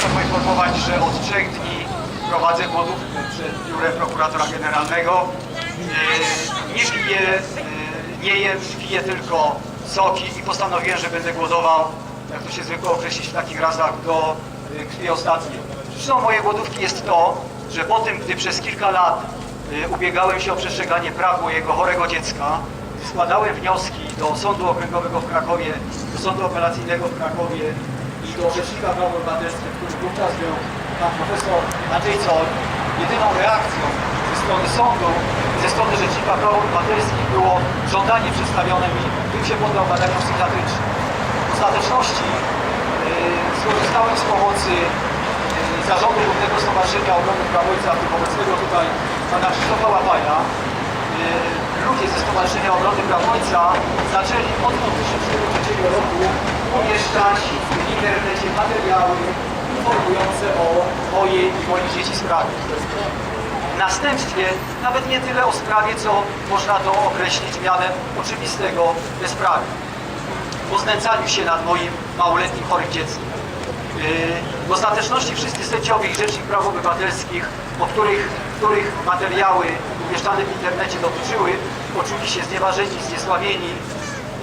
Chcę poinformować, że od 3 dni prowadzę głodówkę przed biurem prokuratora generalnego. Nie jem, piję tylko soki i postanowiłem, że będę głodował, jak to się zwykle określić w takich razach, do krwi ostatniej. Przyczyną mojej głodówki jest to, że po tym, gdy przez kilka lat ubiegałem się o przestrzeganie praw mojego chorego dziecka, składałem wnioski do Sądu Okręgowego w Krakowie, do Sądu Apelacyjnego w Krakowie i do Rzecznika Praw Obywatelskich, który wówczas był pan profesor Andrzej Zoll. Jedyną reakcją ze strony sądu, ze strony Rzecznika Praw Obywatelskich było żądanie przedstawione mi, bym się poddał badaniom psychiatrycznym. W ostateczności skorzystałem z pomocy Zarządu Głównego Stowarzyszenia Obrony Praw Ojca, obecnego tutaj pana Krzysztofa Łapaja. Ludzie ze Stowarzyszenia Obrony Praw Ojca zaczęli od 2003 roku umieszczać w internecie materiały informujące o mojej i moich dzieci sprawie. W następstwie nawet nie tyle o sprawie, co można to określić mianem oczywistego bezprawie. O znęcaniu się nad moim małoletnim chorym dzieckiem. W ostateczności wszyscy sędziowie i Rzecznik Praw Obywatelskich, których materiały umieszczane w internecie dotyczyły, poczuli się znieważeni, zniesławieni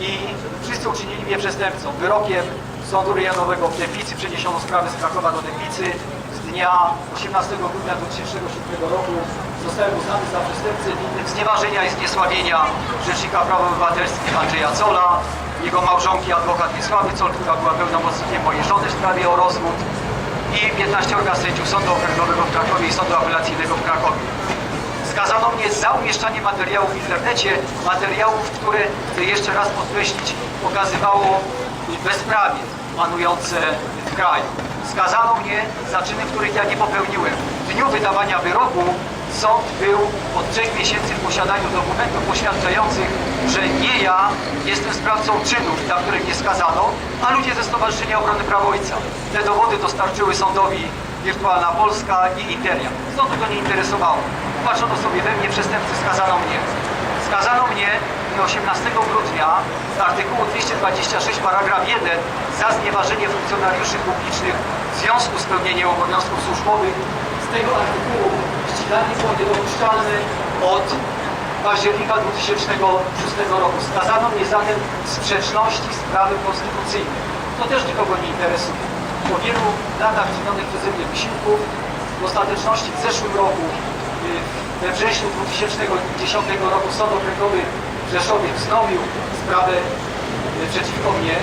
i wszyscy uczynili mnie przestępcą. Wyrokiem Sądu Rejonowego w Dębicy przeniesiono sprawę z Krakowa do Dębicy. Z dnia 18 grudnia 2007 roku zostałem uznany za przestępcę winnym znieważenia i zniesławienia Rzecznika Praw Obywatelskich Andrzeja Zolla, jego małżonki adwokat Wiesławy Zoll, która była pełnomocnikiem mojej żony w sprawie o rozwód, i 15 sędziów Sądu Okręgowego w Krakowie i Sądu Apelacyjnego w Krakowie. Skazano mnie za umieszczanie materiałów w internecie, materiałów, które, chcę jeszcze raz podkreślić, pokazywało bezprawie panujące w kraju. Skazano mnie za czyny, których ja nie popełniłem. W dniu wydawania wyroku sąd był od 3 miesięcy w posiadaniu dokumentów poświadczających, że nie ja jestem sprawcą czynów, za których mnie skazano, a ludzie ze Stowarzyszenia Obrony Praw Ojca. Te dowody dostarczyły sądowi Wirtualna Polska i Interia. Sądu to nie interesowało. Patrzono sobie we mnie, przestępcy, skazano mnie. Skazano mnie 18 grudnia z artykułu 226 paragraf 1 za znieważenie funkcjonariuszy publicznych w związku z pełnieniem obowiązków służbowych. Z tego artykułu ściganie było niedopuszczalne od października 2006 roku. Skazano mnie zatem w sprzeczności z prawem konstytucyjnym. To też nikogo nie interesuje. Po wielu latach czynionych przeze mnie wysiłków, w ostateczności w zeszłym roku, we wrześniu 2010 roku Sąd Okręgowy w Rzeszowie wznowił sprawę przeciwko mnie,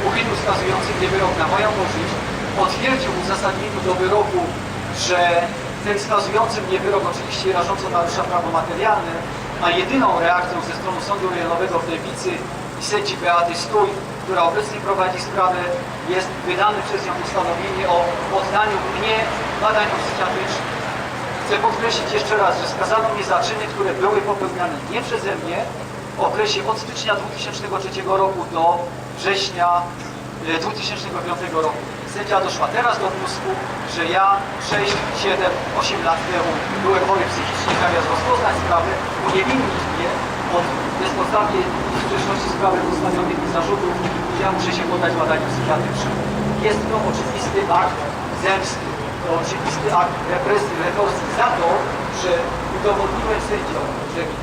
uchylił skazujący mnie wyrok na moją korzyść, potwierdził w uzasadnieniu do wyroku, że ten skazujący mnie wyrok oczywiście rażąco narusza prawo materialne, a jedyną reakcją ze strony Sądu Rejonowego w Dębicy i sędzi Beaty Stój, która obecnie prowadzi sprawę, jest wydane przez nią postanowienie o poddaniu mnie badaniom psychiatrycznym. Chcę podkreślić jeszcze raz, że skazano mnie za czyny, które były popełniane nie przeze mnie w okresie od stycznia 2003 roku do września 2005 roku. Sędzia doszła teraz do wniosku, że ja 6, 7, 8 lat temu byłem chory psychicznie, zamiast rozpoznać sprawę, uniewinnić mnie od bezpodstawnie w sprzeczności z prawem postawionych mi zarzutów, że ja muszę się poddać badaniu psychiatrycznemu. Jest to oczywisty akt zemsty, to oczywisty akt represji, retorsji za to, że udowodniłem sędziom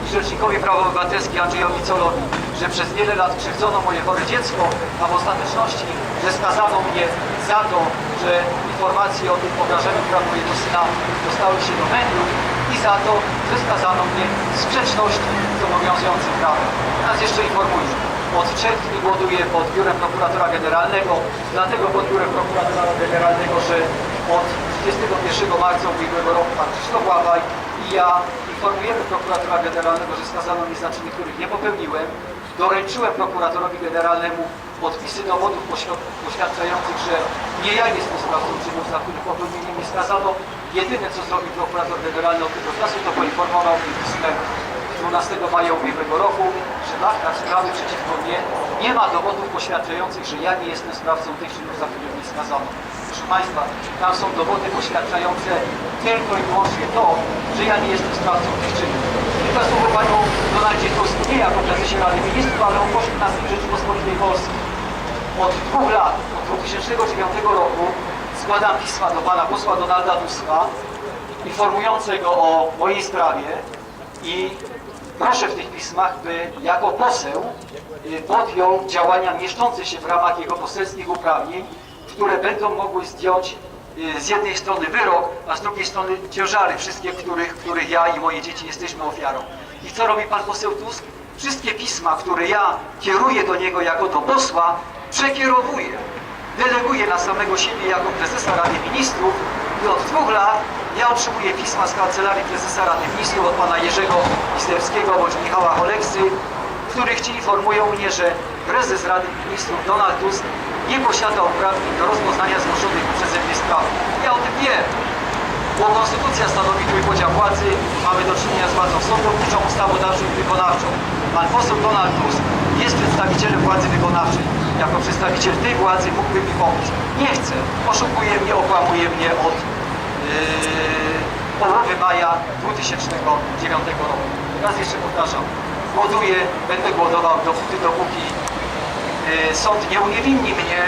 i Rzecznikowi Praw Obywatelskich Andrzejowi Zollowi, że przez wiele lat krzywdzono moje chore dziecko, a w ostateczności, że skazano mnie za to, że informacje o tym podrażeniu praw mojego syna dostały się do mediów i za to, że skazano mnie w sprzeczności z obowiązującym prawem. Teraz jeszcze informuję. Od 3 dni głoduję pod biurem prokuratora generalnego, dlatego pod biurem prokuratora generalnego, że od 31 marca ubiegłego roku pan Krzysztof Łapaj i ja informujemy prokuratora generalnego, że skazano mnie za czyny, których nie popełniłem. Doręczyłem prokuratorowi generalnemu podpisy dowodów poświadczających, że nie ja jestem sprawcą czynów, za których popełnienie mnie skazano. Jedyne, co zrobił prokurator generalny od tego czasu, to poinformował mnie pismem 12 maja ubiegłego roku, że w aktach sprawy przeciwko mnie nie ma dowodów poświadczających, że ja nie jestem sprawcą tych czynów, za które mnie skazano. Proszę Państwa, tam są dowody poświadczające tylko i wyłącznie to, że ja nie jestem sprawcą tych czynów. Kilka słów o panu Donaldzie Tusku, nie jako prezesie Rady Ministrów, ale o pośle Rzeczypospolitej Polskiej. Od 2 lat, od 2009 roku składam pisma do pana posła Donalda Tuska informującego o mojej sprawie i proszę w tych pismach, by jako poseł podjął działania mieszczące się w ramach jego poselskich uprawnień, które będą mogły zdjąć z jednej strony wyrok, a z drugiej strony ciężary, wszystkie, których ja i moje dzieci jesteśmy ofiarą. I co robi pan poseł Tusk? Wszystkie pisma, które ja kieruję do niego jako do posła, przekierowuję. Deleguję na samego siebie jako prezesa Rady Ministrów i od 2 lat ja otrzymuję pisma z Kancelarii Prezesa Rady Ministrów od pana Jerzego Izdebskiego bądź Michała Choleksy, w których ci informują mnie, że prezes Rady Ministrów Donald Tusk nie posiada uprawnień do rozpoznania zgłoszonych przeze mnie spraw. Ja o tym wiem, bo konstytucja stanowi trójpodział władzy, mamy do czynienia z władzą sądowniczą, ustawodawczą i wykonawczą. Pan poseł Donald Tusk jest przedstawicielem władzy wykonawczej. Jako przedstawiciel tej władzy mógłby mi pomóc. Nie chce, oszukuje mnie, okłamuje mnie od połowy maja 2009 roku. Raz jeszcze powtarzam, głoduję, będę głodował dopóki sąd nie uniewinni mnie,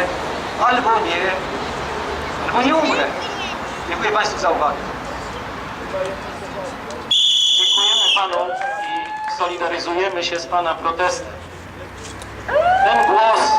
albo nie umrę. Dziękuję Państwu za uwagę. Dziękujemy Panu i solidaryzujemy się z Pana protestem. Ten głos